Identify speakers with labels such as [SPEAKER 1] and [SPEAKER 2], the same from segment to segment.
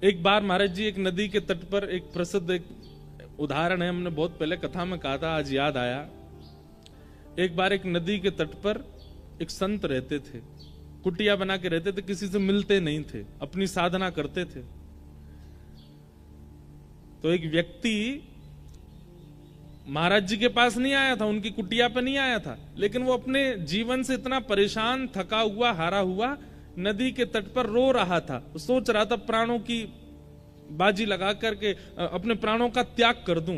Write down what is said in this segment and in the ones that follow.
[SPEAKER 1] एक बार महाराज जी एक नदी के तट पर एक प्रसिद्ध एक उदाहरण है, हमने बहुत पहले कथा में कहा था, आज याद आया। एक बार एक नदी के तट पर एक संत रहते थे, कुटिया बना के रहते थे, किसी से मिलते नहीं थे, अपनी साधना करते थे। तो एक व्यक्ति महाराज जी के पास नहीं आया था, उनकी कुटिया पे नहीं आया था, लेकिन वो अपने जीवन से इतना परेशान, थका हुआ, हारा हुआ नदी के तट पर रो रहा था। सोच रहा था प्राणों की बाजी लगा करके अपने प्राणों का त्याग कर दूं।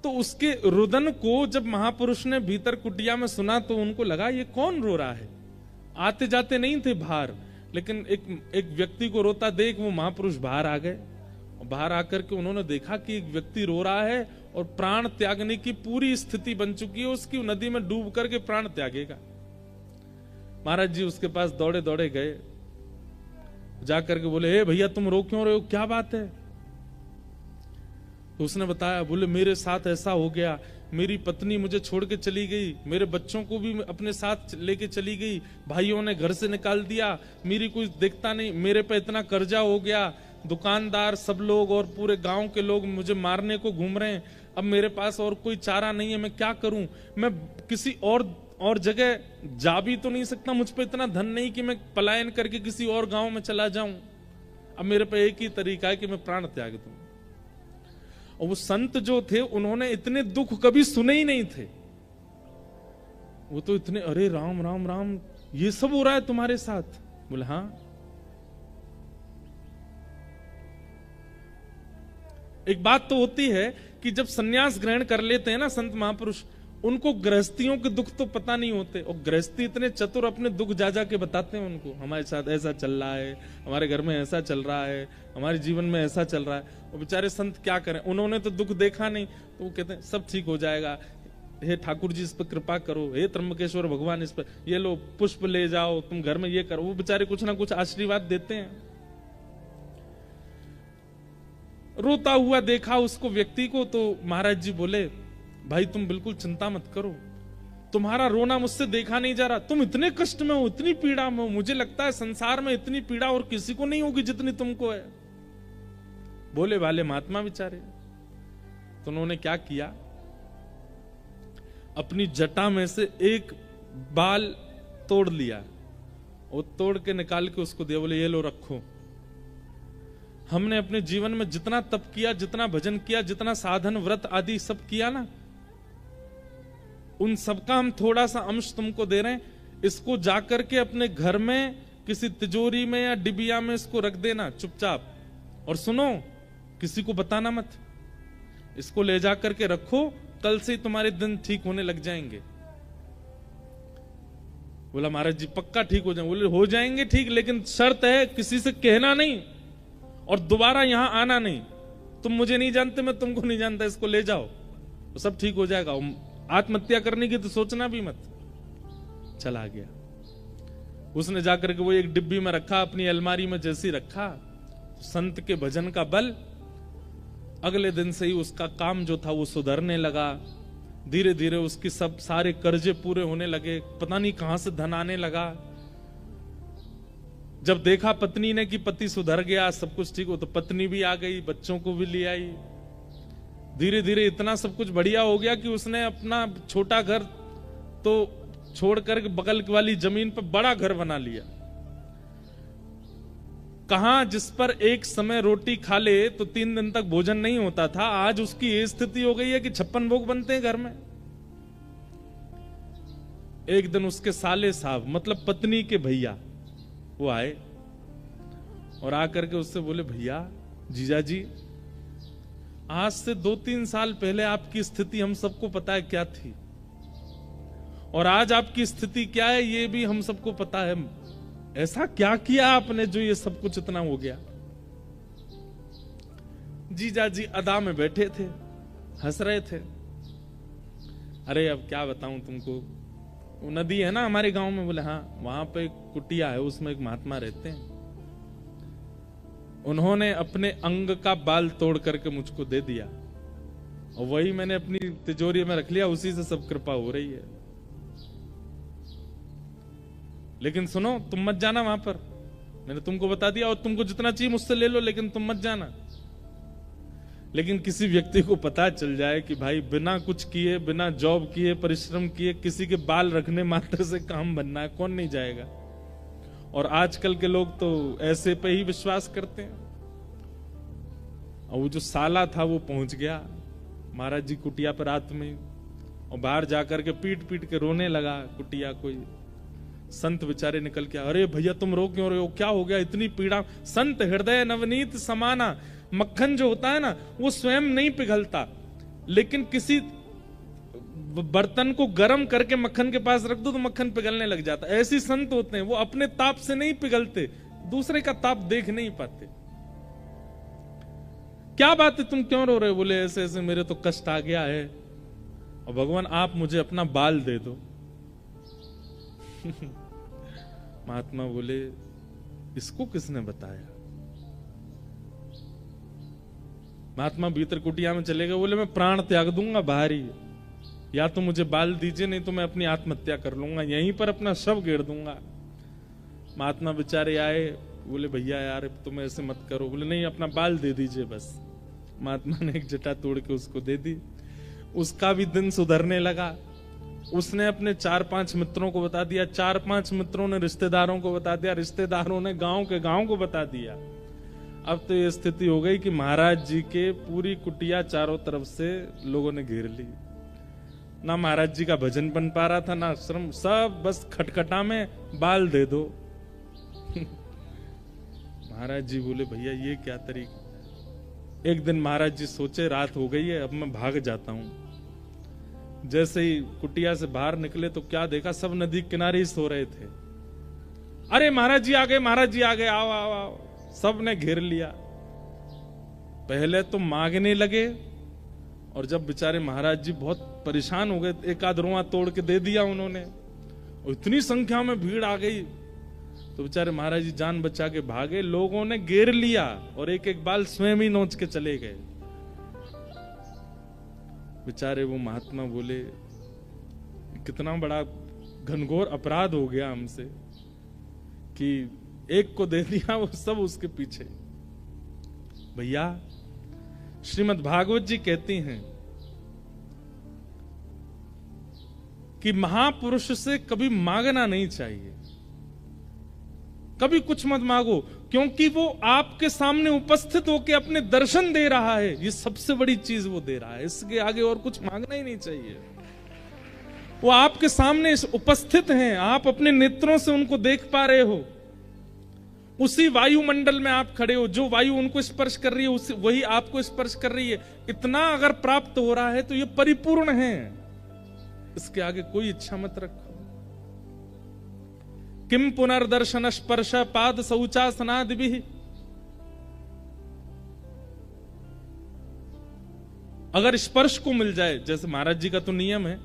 [SPEAKER 1] तो उसके रुदन को जब महापुरुष ने भीतर कुटिया में सुना तो उनको लगा ये कौन रो रहा है। आते जाते नहीं थे बाहर, लेकिन एक व्यक्ति को रोता देख वो महापुरुष बाहर आ गए। बाहर आकर के उन्होंने देखा कि एक व्यक्ति रो रहा है और प्राण त्यागने की पूरी स्थिति बन चुकी है उसकी, नदी में डूब करके प्राण त्यागेगा। महाराज जी उसके पास दौड़े दौड़े गए, जाकर के बोले, हे भैया तुम रो क्यों रहे हो, क्या बात है। तो उसने बताया, बोले मेरे साथ ऐसा हो गया, मेरी पत्नी मुझे छोड़ के चली गई, मेरे बच्चों को भी अपने साथ लेके चली गई, भाइयों ने घर से निकाल दिया, मेरी कोई देखता नहीं, मेरे पे इतना कर्जा हो गया, दुकानदार सब लोग और पूरे गांव के लोग मुझे मारने को घूम रहे हैं, अब मेरे पास और कोई चारा नहीं है, मैं क्या करूं, मैं किसी और जगह जा भी तो नहीं सकता, मुझ पे इतना धन नहीं कि मैं पलायन करके किसी और गांव में चला जाऊं, अब मेरे पे एक ही तरीका है कि मैं प्राण त्याग दूं। और वो संत जो थे उन्होंने इतने दुख कभी सुने ही नहीं थे, वो तो इतने, अरे राम राम राम ये सब हो रहा है तुम्हारे साथ। बोले हाँ। एक बात तो होती है कि जब सन्यास ग्रहण कर लेते हैं ना संत महापुरुष, उनको गृहस्थियों के दुख तो पता नहीं होते, और गृहस्थी इतने चतुर अपने दुख जा जा के बताते हैं उनको, हमारे साथ ऐसा चल रहा है, हमारे घर में ऐसा चल रहा है, हमारे जीवन में ऐसा चल रहा है। और बेचारे संत क्या करें, उन्होंने तो दुख देखा नहीं, तो वो कहते हैं सब ठीक हो जाएगा, हे ठाकुर जी इस पर कृपा करो, हे त्र्यंबकेश्वर भगवान इस पर, ये लो पुष्प ले जाओ, तुम घर में ये करो। वो बेचारे कुछ ना कुछ आशीर्वाद देते हैं। रोता हुआ देखा उसको व्यक्ति को, तो महाराज जी बोले, भाई तुम बिल्कुल चिंता मत करो, तुम्हारा रोना मुझसे देखा नहीं जा रहा, तुम इतने कष्ट में हो, इतनी पीड़ा में हो, मुझे लगता है संसार में इतनी पीड़ा और किसी को नहीं होगी जितनी तुमको है। बोले वाले महात्मा बेचारे। तो उन्होंने क्या किया, अपनी जटा में से एक बाल तोड़ लिया और तोड़ के निकाल के उसको दिया, बोले ये लो रखो। हमने अपने जीवन में जितना तप किया, जितना भजन किया, जितना साधन व्रत आदि सब किया ना, उन सबका हम थोड़ा सा अंश तुमको दे रहे हैं, इसको जाकर के अपने घर में किसी तिजोरी में या डिबिया में इसको रख देना चुपचाप, और सुनो किसी को बताना मत, इसको ले जाकर के रखो, कल से तुम्हारे दिन ठीक होने लग जाएंगे। बोला महाराज जी पक्का ठीक हो जाएंगे। बोले हो जाएंगे ठीक, लेकिन शर्त है किसी से कहना नहीं और दोबारा यहां आना नहीं, तुम मुझे नहीं जानते, मैं तुमको नहीं जानता, इसको ले जाओ तो सब ठीक हो जाएगा। आत्महत्या करने की तो सोचना भी मत। चला गया। उसने जाकर के वो एक डिब्बी में रखा, अपनी अलमारी में जैसी रखा, संत के भजन का बल, अगले दिन से ही उसका काम जो था वो सुधरने लगा। धीरे धीरे उसकी सब सारे कर्जे पूरे होने लगे, पता नहीं कहां से धन आने लगा। जब देखा पत्नी ने कि पति सुधर गया, सब कुछ ठीक हो, तो पत्नी भी आ गई, बच्चों को भी ले आई। धीरे धीरे इतना सब कुछ बढ़िया हो गया कि उसने अपना छोटा घर तो छोड़कर बगल वाली जमीन पर बड़ा घर बना लिया। कहां जिस पर एक समय रोटी खा ले तो 3 दिन तक भोजन नहीं होता था, आज उसकी ये स्थिति हो गई है कि 56 भोग बनते हैं घर में। एक दिन उसके साले साहब, मतलब पत्नी के भैया, वो आए और आकर के उससे बोले, भैया जीजा जी, आज से 2-3 साल पहले आपकी स्थिति हम सबको पता है क्या थी, और आज आपकी स्थिति क्या है ये भी हम सबको पता है। ऐसा क्या किया आपने जो ये सब कुछ इतना हो गया। जीजा जी अदा में बैठे थे, हंस रहे थे। अरे अब क्या बताऊं तुमको, वो नदी है ना हमारे गांव में। बोले हाँ, वहां पे एक कुटिया है, उसमें एक महात्मा रहते हैं, उन्होंने अपने अंग का बाल तोड़ करके मुझको दे दिया और वही मैंने अपनी तिजोरी में रख लिया, उसी से सब कृपा हो रही है। लेकिन सुनो, तुम मत जाना वहां पर, मैंने तुमको बता दिया, और तुमको जितना चाहिए मुझसे ले लो, लेकिन तुम मत जाना। लेकिन किसी व्यक्ति को पता चल जाए कि भाई बिना कुछ किए, बिना जॉब किए, परिश्रम किए, किसी के बाल रखने मात्र से काम बनना है, कौन नहीं जाएगा। और आजकल के लोग तो ऐसे पे ही विश्वास करते हैं। और वो जो साला था वो पहुंच गया महाराज जी कुटिया पर रात में, और बाहर जाकर के पीट पीट के रोने लगा कुटिया। कोई संत बेचारे निकल के, अरे भैया तुम रो क्यों रहे हो, क्या हो गया, इतनी पीड़ा। संत हृदय नवनीत समाना, मक्खन जो होता है ना वो स्वयं नहीं पिघलता, लेकिन किसी बर्तन को गर्म करके मक्खन के पास रख दो तो मक्खन पिघलने लग जाता। ऐसे संत होते हैं, वो अपने ताप से नहीं पिघलते, दूसरे का ताप देख नहीं पाते। क्या बात है, तुम क्यों रो रहे हो? बोले ऐसे ऐसे मेरे तो कष्ट आ गया है, और भगवान आप मुझे अपना बाल दे दो। महात्मा बोले इसको किसने बताया? महात्मा भीतर कुटिया में चले गए। बोले मैं प्राण त्याग दूंगा बाहर ही, या तो मुझे बाल दीजिए, नहीं तो मैं अपनी आत्महत्या कर लूंगा, यहीं पर अपना शव गेड़ दूंगा। महात्मा बेचारे आए, बोले भैया यार तुम ऐसे मत करो। बोले नहीं, अपना बाल दे दीजिए बस। महात्मा ने एक जटा तोड़ के उसको दे दी। उसका भी दिन सुधरने लगा। उसने अपने 4-5 मित्रों को बता दिया, 4-5 मित्रों ने रिश्तेदारों को बता दिया, रिश्तेदारों ने गांव के गांव को बता दिया। अब तो ये स्थिति हो गई कि महाराज जी के पूरी कुटिया चारों तरफ से लोगों ने घेर ली। ना महाराज जी का भजन बन पा रहा था, ना श्रम, सब बस खटखटा में बाल दे दो। महाराज जी बोले भैया ये क्या तरीका। एक दिन महाराज जी सोचे रात हो गई है, अब मैं भाग जाता हूं। जैसे ही कुटिया से बाहर निकले तो क्या देखा, सब नदी किनारे ही सो रहे थे। अरे महाराज जी आ गए, महाराज जी आ गए, आओ आओ आओ। सब ने घेर लिया। पहले तो मांगने लगे, और जब बेचारे महाराज जी बहुत परेशान हो गए, एक आध रोआ तोड़ के दे दिया उन्होंने, और इतनी संख्या में भीड़ आ गई तो बेचारे महाराज जी जान बचा के भागे। लोगों ने घेर लिया और एक एक बाल स्वयं ही नोच के चले गए। बेचारे वो महात्मा बोले कितना बड़ा घनघोर अपराध हो गया हमसे कि एक को दे दिया, वो सब उसके पीछे। भैया श्रीमद् भागवत जी कहती हैं कि महापुरुष से कभी मांगना नहीं चाहिए, कभी कुछ मत मांगो, क्योंकि वो आपके सामने उपस्थित होकर अपने दर्शन दे रहा है। ये सबसे बड़ी चीज वो दे रहा है, इसके आगे और कुछ मांगना ही नहीं चाहिए। वो आपके सामने उपस्थित हैं, आप अपने नेत्रों से उनको देख पा रहे हो। उसी वायुमंडल में आप खड़े हो, जो वायु उनको स्पर्श कर रही है वही आपको स्पर्श कर रही है। इतना अगर प्राप्त हो रहा है तो ये परिपूर्ण है, इसके आगे कोई इच्छा मत रखो। किम पुनर्दर्शन स्पर्श पाद शौचासनादि भी। अगर स्पर्श को मिल जाए, जैसे महाराज जी का तो नियम है,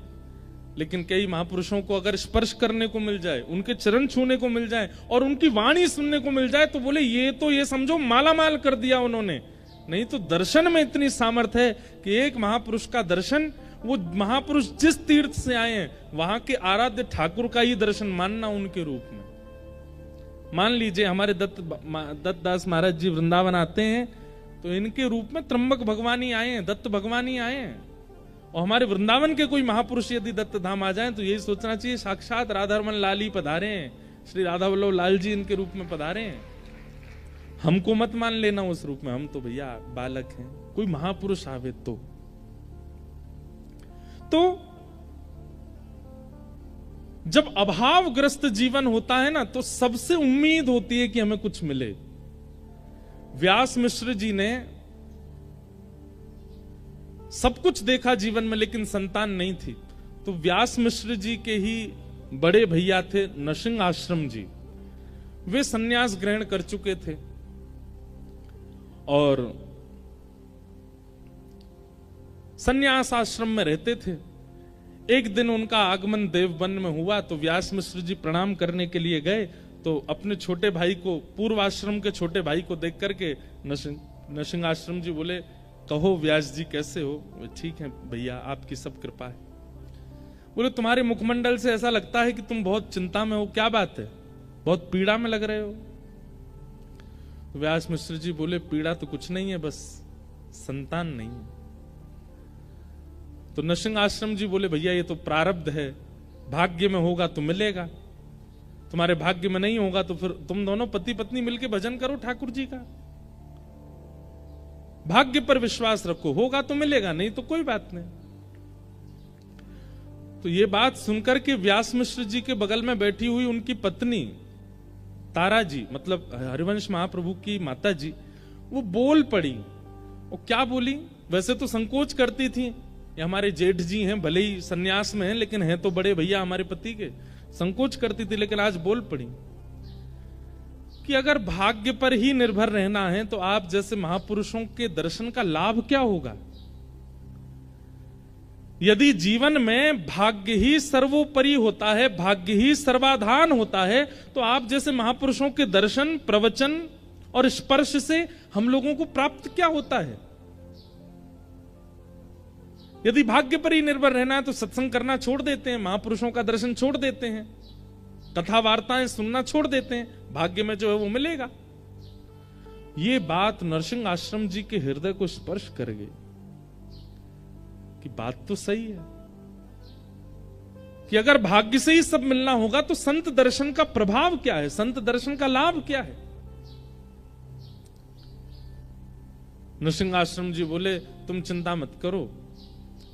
[SPEAKER 1] लेकिन कई महापुरुषों को अगर स्पर्श करने को मिल जाए, उनके चरण छूने को मिल जाए और उनकी वाणी सुनने को मिल जाए, तो बोले ये समझो माला माल कर दिया उन्होंने। नहीं तो दर्शन में इतनी सामर्थ्य है कि एक महापुरुष का दर्शन, वो महापुरुष जिस तीर्थ से आए हैं वहां के आराध्य ठाकुर का ही दर्शन मानना उनके रूप में। मान लीजिए हमारे दत्त दास महाराज जी वृंदावन आते हैं तो इनके रूप में त्र्यंबक भगवान ही आए हैं, दत्त भगवान ही आए हैं। और हमारे वृंदावन के कोई महापुरुष यदि दत्त धाम आ जाएं तो यही सोचना चाहिए साक्षात राधारमन लाल ही पधारे हैं, श्री राधा वल्लभ लाल जी इनके रूप में पधारे हैं। हमको मत मान लेना उस रूप में, हम तो भैया बालक हैं। कोई महापुरुष आवे तो जब अभावग्रस्त जीवन होता है ना, तो सबसे उम्मीद होती है कि हमें कुछ मिले। व्यास मिश्र जी ने सब कुछ देखा जीवन में, लेकिन संतान नहीं थी। तो व्यास मिश्र जी के ही बड़े भैया थे नरसिंह आश्रम जी, वे सन्यास ग्रहण कर चुके थे और सन्यास आश्रम में रहते थे। एक दिन उनका आगमन देवबन में हुआ तो व्यास मिश्र जी प्रणाम करने के लिए गए, तो अपने छोटे भाई को, पूर्व आश्रम के छोटे भाई को देख करके नरसिंह आश्रम जी बोले, कहो व्यास जी कैसे हो? ठीक है भैया, आपकी सब कृपा है। बोले तुम्हारे मुखमंडल से ऐसा लगता है कि तुम बहुत चिंता में हो, क्या बात है, बहुत पीड़ा में लग रहे हो? तो व्यास मिश्र जी बोले पीड़ा तो कुछ नहीं है, बस संतान नहीं है। तो नरसिंह आश्रम जी बोले भैया ये तो प्रारब्ध है, भाग्य में होगा तो मिलेगा, तुम्हारे भाग्य में नहीं होगा तो फिर तुम दोनों पति पत्नी मिलके भजन करो ठाकुर जी का। भाग्य पर विश्वास रखो, होगा तो मिलेगा, नहीं तो कोई बात नहीं। तो ये बात सुनकर के व्यास मिश्र जी के बगल में बैठी हुई उनकी पत्नी तारा जी, मतलब हरिवंश महाप्रभु की माता जी, वो बोल पड़ी। वो क्या बोली? वैसे तो संकोच करती थी, ये हमारे जेठ जी हैं, भले ही सन्यास में हैं लेकिन हैं तो बड़े भैया हमारे पति के, संकोच करती थी, लेकिन आज बोल पड़ी कि अगर भाग्य पर ही निर्भर रहना है तो आप जैसे महापुरुषों के दर्शन का लाभ क्या होगा? यदि जीवन में भाग्य ही सर्वोपरि होता है, भाग्य ही सर्वाधान होता है, तो आप जैसे महापुरुषों के दर्शन, प्रवचन और स्पर्श से हम लोगों को प्राप्त क्या होता है? यदि भाग्य पर ही निर्भर रहना है तो सत्संग करना छोड़ देते हैं, महापुरुषों का दर्शन छोड़ देते हैं, कथा वार्ताएं सुनना छोड़ देते हैं, भाग्य में जो है वो मिलेगा। ये बात नरसिंह आश्रम जी के हृदय को स्पर्श कर गई कि बात तो सही है कि अगर भाग्य से ही सब मिलना होगा तो संत दर्शन का प्रभाव क्या है, संत दर्शन का लाभ क्या है? नरसिंह आश्रम जी बोले तुम चिंता मत करो,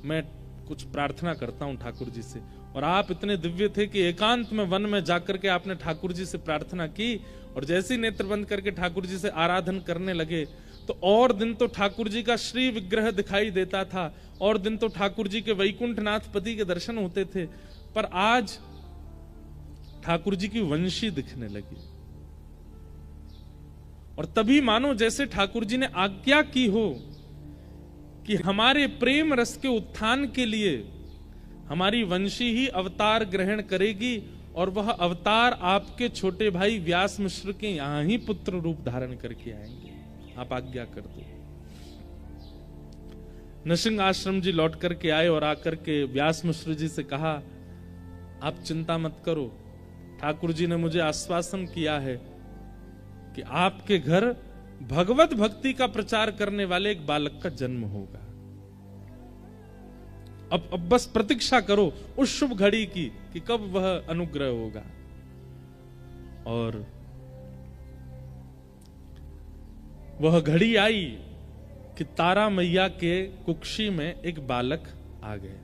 [SPEAKER 1] मैं कुछ प्रार्थना करता हूं ठाकुर जी से। और आप इतने दिव्य थे कि एकांत में वन में जाकर के आपने ठाकुर जी से प्रार्थना की, और जैसे ही नेत्र बंद करके ठाकुर जी से आराधन करने लगे तो और दिन तो ठाकुर जी का श्री विग्रह दिखाई देता था, और दिन तो ठाकुर जी के वैकुंठनाथ पति के दर्शन होते थे, पर आज ठाकुर जी की वंशी दिखने लगी। और तभी मानो जैसे ठाकुर जी ने आज्ञा की हो कि हमारे प्रेम रस के उत्थान के लिए हमारी वंशी ही अवतार ग्रहण करेगी, और वह अवतार आपके छोटे भाई व्यास मिश्र के यहां ही पुत्र रूप धारण करके आएंगे, आप आज्ञा कर दो। नरसिंह आश्रम जी लौट करके आए और आकर के व्यास मिश्र जी से कहा आप चिंता मत करो, ठाकुर जी ने मुझे आश्वासन किया है कि आपके घर भगवत भक्ति का प्रचार करने वाले एक बालक का जन्म होगा। अब बस प्रतीक्षा करो उस शुभ घड़ी की कि कब वह अनुग्रह होगा। और वह घड़ी आई कि तारा मैया के कुक्षी में एक बालक आ गए।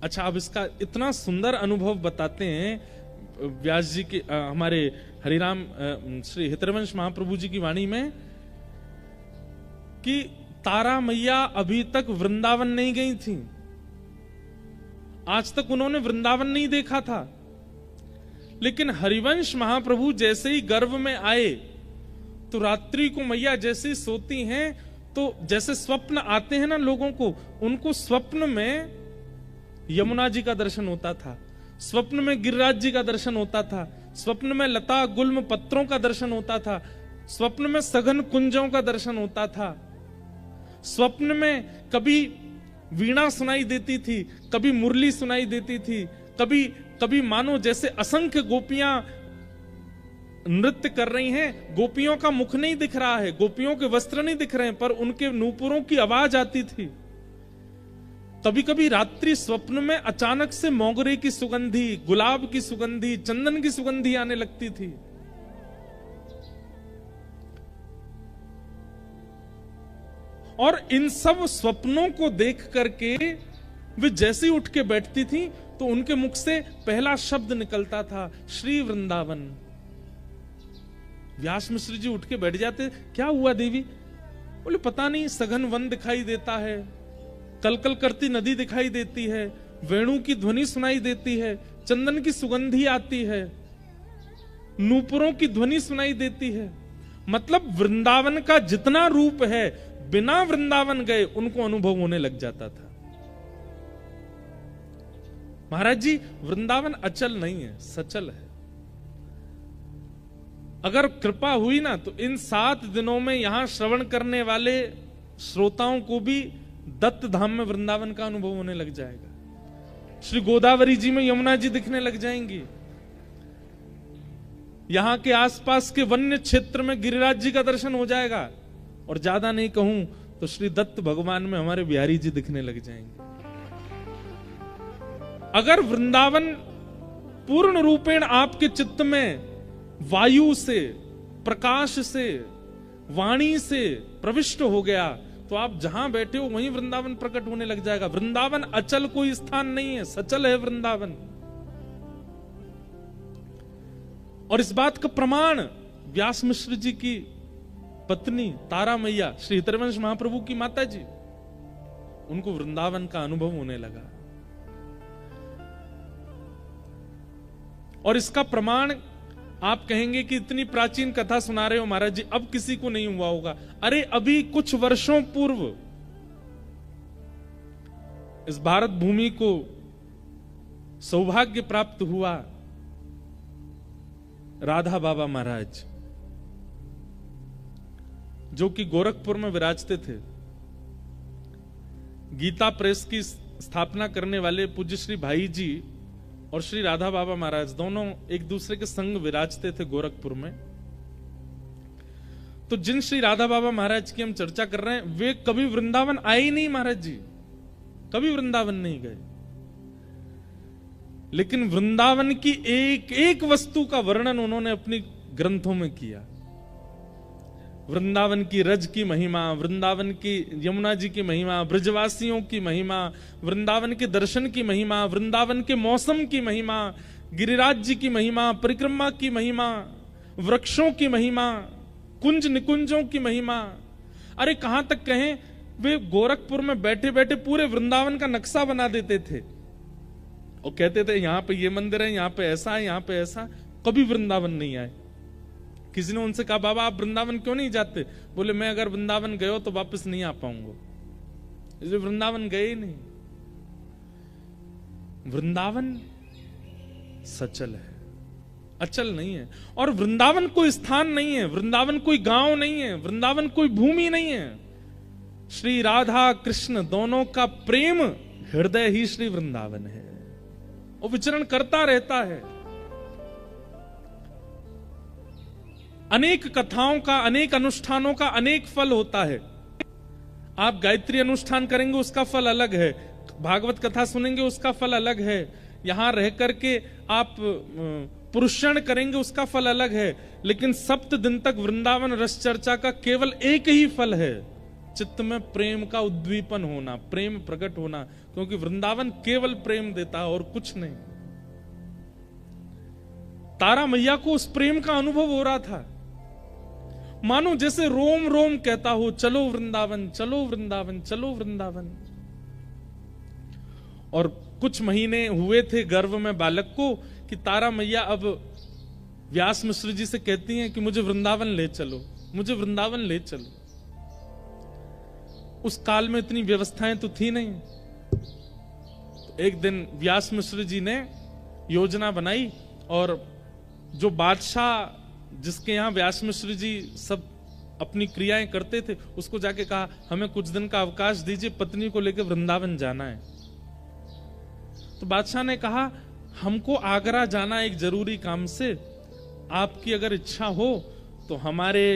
[SPEAKER 1] अच्छा, अब इसका इतना सुंदर अनुभव बताते हैं व्यास जी के हमारे हरिराम श्री हितरवंश महाप्रभु जी की वाणी में कि तारा मैया अभी तक वृंदावन नहीं गई थी, आज तक उन्होंने वृंदावन नहीं देखा था, लेकिन हरिवंश महाप्रभु जैसे ही गर्भ में आए तो रात्रि को मैया जैसे ही सोती हैं तो जैसे स्वप्न आते हैं ना लोगों को, उनको स्वप्न में यमुना जी का दर्शन होता था, स्वप्न में गिरिराज जी का दर्शन होता था, स्वप्न में लता गुल्म पत्रों का दर्शन होता था, स्वप्न में सघन कुंजों का दर्शन होता था, स्वप्न में कभी वीणा सुनाई देती थी, कभी मुरली सुनाई देती थी, कभी कभी मानो जैसे असंख्य गोपियां नृत्य कर रही हैं, गोपियों का मुख नहीं दिख रहा है, गोपियों के वस्त्र नहीं दिख रहे हैं, पर उनके नूपुरों की आवाज आती थी। कभी कभी रात्रि स्वप्न में अचानक से मोगरे की सुगंधी, गुलाब की सुगंधी, चंदन की सुगंधी आने लगती थी। और इन सब स्वप्नों को देख करके वे जैसे उठ के बैठती थी तो उनके मुख से पहला शब्द निकलता था, श्री वृंदावन। व्यास मिश्र जी उठ के बैठ जाते, क्या हुआ देवी? बोले पता नहीं, सघन वन दिखाई देता है, कलकल करती नदी दिखाई देती है, वेणु की ध्वनि सुनाई देती है, चंदन की सुगंधी आती है, नूपुरों की ध्वनि सुनाई देती है। मतलब वृंदावन का जितना रूप है बिना वृंदावन गए उनको अनुभव होने लग जाता था। महाराज जी, वृंदावन अचल नहीं है, सचल है। अगर कृपा हुई ना तो इन 7 दिनों में यहां श्रवण करने वाले श्रोताओं को भी दत्त धाम में वृंदावन का अनुभव होने लग जाएगा। श्री गोदावरी जी में यमुना जी दिखने लग जाएंगी, यहां के आसपास के वन्य क्षेत्र में गिरिराज जी का दर्शन हो जाएगा, और ज्यादा नहीं कहूं तो श्री दत्त भगवान में हमारे बिहारी जी दिखने लग जाएंगे। अगर वृंदावन पूर्ण रूपेण आपके चित्त में वायु से, प्रकाश से, वाणी से प्रविष्ट हो गया, तो आप जहां बैठे हो वहीं वृंदावन प्रकट होने लग जाएगा। वृंदावन अचल कोई स्थान नहीं है, सचल है वृंदावन। और इस बात का प्रमाण व्यास मिश्र जी की पत्नी तारा मैया, श्री हितरवंश महाप्रभु की माता जी, उनको वृंदावन का अनुभव होने लगा। और इसका प्रमाण आप कहेंगे कि इतनी प्राचीन कथा सुना रहे हो महाराज जी, अब किसी को नहीं हुआ होगा। अरे अभी कुछ वर्षों पूर्व इस भारत भूमि को सौभाग्य प्राप्त हुआ राधा बाबा महाराज, जो कि गोरखपुर में विराजते थे। गीता प्रेस की स्थापना करने वाले पूज्य श्री भाई जी और श्री राधा बाबा महाराज दोनों एक दूसरे के संग विराजते थे गोरखपुर में। तो जिन श्री राधा बाबा महाराज की हम चर्चा कर रहे हैं, वे कभी वृंदावन आए ही नहीं महाराज जी, कभी वृंदावन नहीं गए। लेकिन वृंदावन की एक एक वस्तु का वर्णन उन्होंने अपनी ग्रंथों में किया। वृंदावन की रज की महिमा, वृंदावन की यमुना जी की महिमा, ब्रजवासियों की महिमा, वृंदावन के दर्शन की महिमा, वृंदावन के मौसम की महिमा, गिरिराज जी की महिमा, परिक्रमा की महिमा, वृक्षों की महिमा, कुंज निकुंजों की महिमा। अरे कहां तक कहें, वे गोरखपुर में बैठे बैठे पूरे वृंदावन का नक्शा बना देते थे और कहते थे यहां पे ये मंदिर है, यहां पे ऐसा है, यहां पे ऐसा। कभी वृंदावन नहीं आए। किसी ने उनसे कहा बाबा आप वृंदावन क्यों नहीं जाते? बोले मैं अगर वृंदावन गए तो वापस नहीं आ पाऊंगा, इसलिए वृंदावन गए ही नहीं। वृंदावन सचल है, अचल नहीं है। और वृंदावन कोई स्थान नहीं है, वृंदावन कोई गांव नहीं है, वृंदावन कोई भूमि नहीं है। श्री राधा कृष्ण दोनों का प्रेम हृदय ही श्री वृंदावन है, वो विचरण करता रहता है। अनेक कथाओं का, अनेक अनुष्ठानों का अनेक फल होता है। आप गायत्री अनुष्ठान करेंगे उसका फल अलग है, भागवत कथा सुनेंगे उसका फल अलग है, यहां रह करके आप पुरुषण करेंगे उसका फल अलग है। लेकिन 7 दिन तक वृंदावन रस चर्चा का केवल एक ही फल है, चित्त में प्रेम का उद्दीपन होना, प्रेम प्रकट होना, क्योंकि वृंदावन केवल प्रेम देता है और कुछ नहीं। तारा मैया को उस प्रेम का अनुभव हो रहा था, मानो जैसे रोम रोम कहता हो चलो वृंदावन, चलो वृंदावन, चलो वृंदावन। और कुछ महीने हुए थे गर्भ में बालक को कि तारा मैया अब व्यास मिश्र जी से कहती हैं कि मुझे वृंदावन ले चलो, मुझे वृंदावन ले चलो। उस काल में इतनी व्यवस्थाएं तो थी नहीं। तो एक दिन व्यास मिश्र जी ने योजना बनाई और जो बादशाह जिसके यहां व्यास मिश्र जी सब अपनी क्रियाएं करते थे, उसको जाके कहा हमें कुछ दिन का अवकाश दीजिए, पत्नी को लेकर वृंदावन जाना है। तो बादशाह ने कहा हमको आगरा जाना एक जरूरी काम से, आपकी अगर इच्छा हो तो हमारे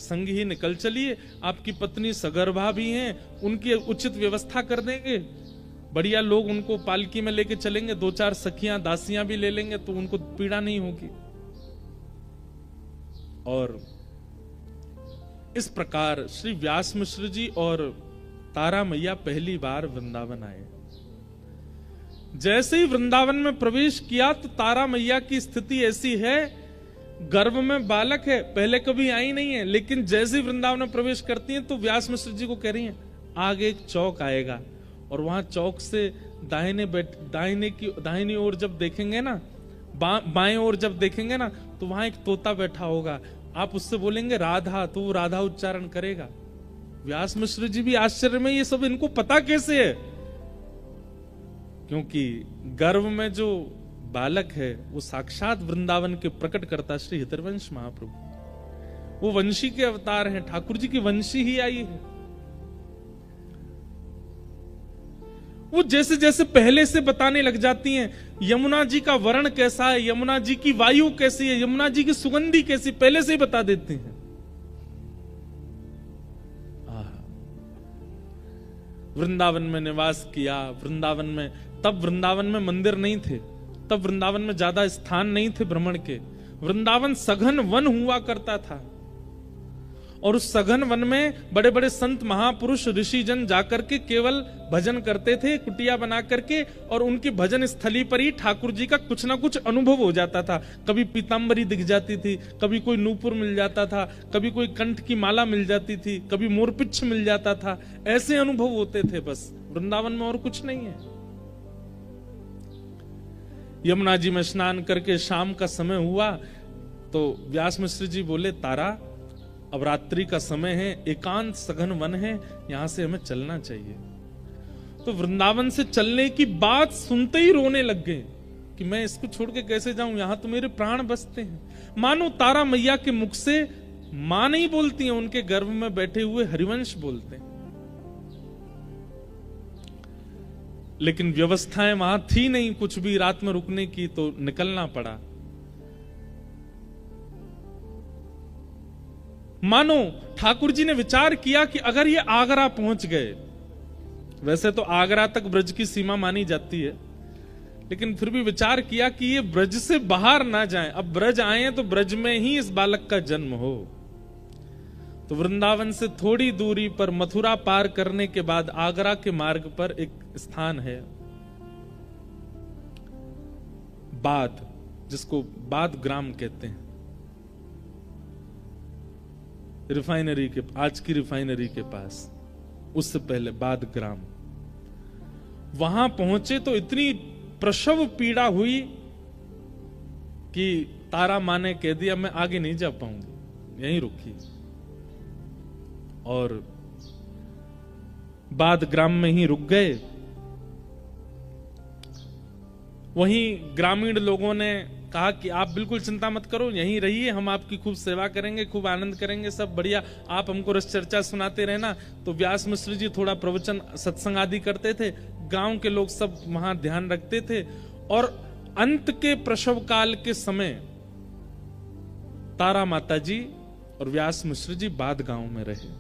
[SPEAKER 1] संग ही निकल चलिए, आपकी पत्नी सगर्भा भी हैं, उनकी उचित व्यवस्था कर देंगे, बढ़िया लोग उनको पालकी में लेके चलेंगे, 2-4 सखियां दासियां भी ले लेंगे तो उनको पीड़ा नहीं होगी। और इस प्रकार श्री व्यास मिश्र जी और तारा मैया पहली बार वृंदावन आए। जैसे ही वृंदावन में प्रवेश किया तो तारा मैया की स्थिति ऐसी है, गर्भ में बालक है, पहले कभी आई नहीं है, लेकिन जैसे ही वृंदावन में प्रवेश करती हैं तो व्यास मिश्र जी को कह रही हैं आगे एक चौक आएगा और वहां चौक से दाहिनी ओर जब देखेंगे ना, बाएं ओर जब देखेंगे ना, तो वहां एक तोता बैठा होगा, आप उससे बोलेंगे राधा, तो वो राधा उच्चारण करेगा। व्यास मिश्र जी भी आश्चर्य में, ये सब इनको पता कैसे है? क्योंकि गर्भ में जो बालक है वो साक्षात वृंदावन के प्रकट करता श्री हितरवंश महाप्रभु, वो वंशी के अवतार हैं, ठाकुर जी की वंशी ही आई है। वो जैसे जैसे पहले से बताने लग जाती हैं, यमुना जी का वर्ण कैसा है, यमुना जी की वायु कैसी है, यमुना जी की सुगंधी कैसी, पहले से ही बता देती हैं। वृंदावन में निवास किया, वृंदावन में, तब वृंदावन में मंदिर नहीं थे, तब वृंदावन में ज्यादा स्थान नहीं थे भ्रमण के, वृंदावन सघन वन हुआ करता था, और उस सघन वन में बड़े बड़े संत महापुरुष ऋषिजन जाकर के केवल भजन करते थे, कुटिया बना करके, और उनकी भजन स्थली पर ही ठाकुर जी का कुछ ना कुछ अनुभव हो जाता था। कभी पीताम्बरी दिख जाती थी, कभी कोई नूपुर मिल जाता था, कभी कोई कंठ की माला मिल जाती थी, कभी मोरपिच्छ मिल जाता था, ऐसे अनुभव होते थे बस वृंदावन में, और कुछ नहीं है। यमुना जी में स्नान करके शाम का समय हुआ तो व्यास मिश्र जी बोले, तारा अब रात्रि का समय है, एकांत सघन वन है, यहां से हमें चलना चाहिए। तो वृंदावन से चलने की बात सुनते ही रोने लग गए कि मैं इसको छोड़ के कैसे जाऊं, यहां तो मेरे प्राण बसते हैं। मानो तारा मैया के मुख से मां नहीं बोलती हैं, उनके गर्भ में बैठे हुए हरिवंश बोलते हैं। लेकिन व्यवस्थाएं वहां थी नहीं कुछ भी रात में रुकने की, तो निकलना पड़ा। मानो ठाकुर जी ने विचार किया कि अगर ये आगरा पहुंच गए, वैसे तो आगरा तक ब्रज की सीमा मानी जाती है, लेकिन फिर भी विचार किया कि ये ब्रज से बाहर ना जाएं, अब ब्रज आए तो ब्रज में ही इस बालक का जन्म हो। तो वृंदावन से थोड़ी दूरी पर मथुरा पार करने के बाद आगरा के मार्ग पर एक स्थान है बाद, जिसको बाद ग्राम कहते हैं, रिफाइनरी के, आज की रिफाइनरी के पास, उससे पहले बाद ग्राम। वहां पहुंचे तो इतनी प्रसव पीड़ा हुई कि तारा मां ने कह दिया मैं आगे नहीं जा पाऊंगी, यहीं रुकी। और बाद ग्राम में ही रुक गए। वहीं ग्रामीण लोगों ने कहा कि आप बिल्कुल चिंता मत करो, यहीं रहिए, हम आपकी खूब सेवा करेंगे, खूब आनंद करेंगे, सब बढ़िया, आप हमको रस चर्चा सुनाते रहना। तो व्यास मिश्र जी थोड़ा प्रवचन सत्संग आदि करते थे, गांव के लोग सब वहां ध्यान रखते थे। और अंत के प्रसव काल के समय तारा माता जी और व्यास मिश्र जी बाद गांव में रहे।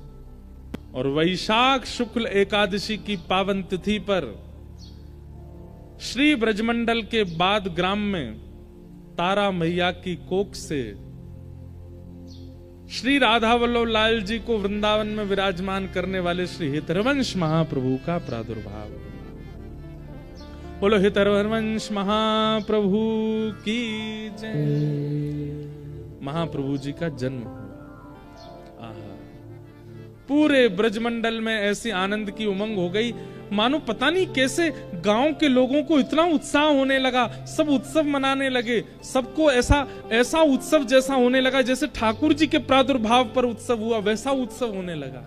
[SPEAKER 1] और वैशाख शुक्ल एकादशी की पावन तिथि पर श्री ब्रजमंडल के बाद ग्राम में तारा मैया की कोख से श्री राधा वल्लभ लाल जी को वृंदावन में विराजमान करने वाले श्री हितरवंश महाप्रभु का प्रादुर्भाव। बोलो हितरवंश महाप्रभु की जय। महाप्रभु जी का जन्म हुआ। पूरे ब्रजमंडल में ऐसी आनंद की उमंग हो गई, मानो पता नहीं कैसे गांव के लोगों को इतना उत्साह होने लगा, सब उत्सव मनाने लगे, सबको ऐसा उत्सव जैसा होने लगा जैसे ठाकुर जी के प्रादुर्भाव पर उत्सव हुआ, वैसा उत्सव होने लगा।